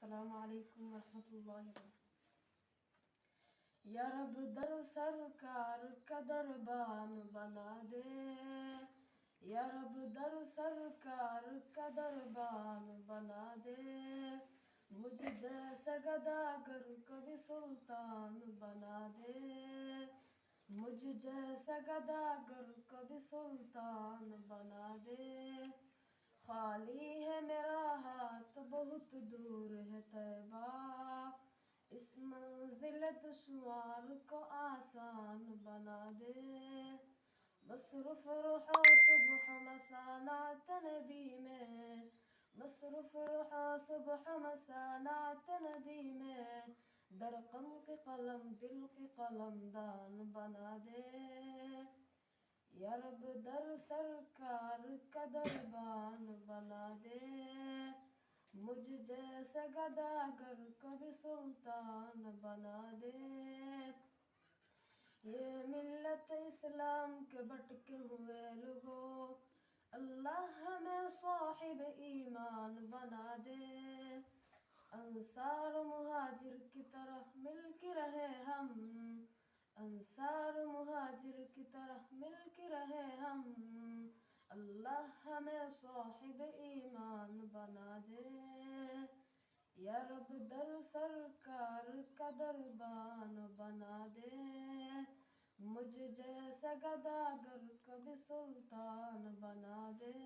السلام علیکم ورحمۃ اللہ وبرکاتہ۔ یا رب در سرکار کا دربان بنا دے، یا رب در سرکار کا دربان بنا دے، مجھ جیسا گداگر کبھی سلطان بنا دے، مجھ جیسا گداگر کبھی سلطان بنا دے۔ خالی ہے میرا ہاتھ بہت دور ہے طیبہ، اس منزل دشوار کو آسان بنا دے۔ مصروف رہو صبح مساء نعت نبی میں، مصروف رہو صبح مساء نعت نبی میں، دھڑکن کے قلم دل کے قلم دان بنا دے۔ یا رب در سرکار کا دربان بنا دے، مجھ جیسا گداگر کبھی سلطان بنا دے۔ یہ ملت اسلام کے بھٹکے ہوئے لوگوں، اللہ ہمیں صاحب ایمان بنا دے۔ انصار مہاجر کی طرح مل کے رہے ہم، انصار مہاجر کی طرح مل کے رہے ہم، اللہ ہمیں صاحب ایمان بنا دے۔ یا رب در سرکار کا دربان بنا دے، مجھ جیسا گداگر کبھی سلطان بنا دے۔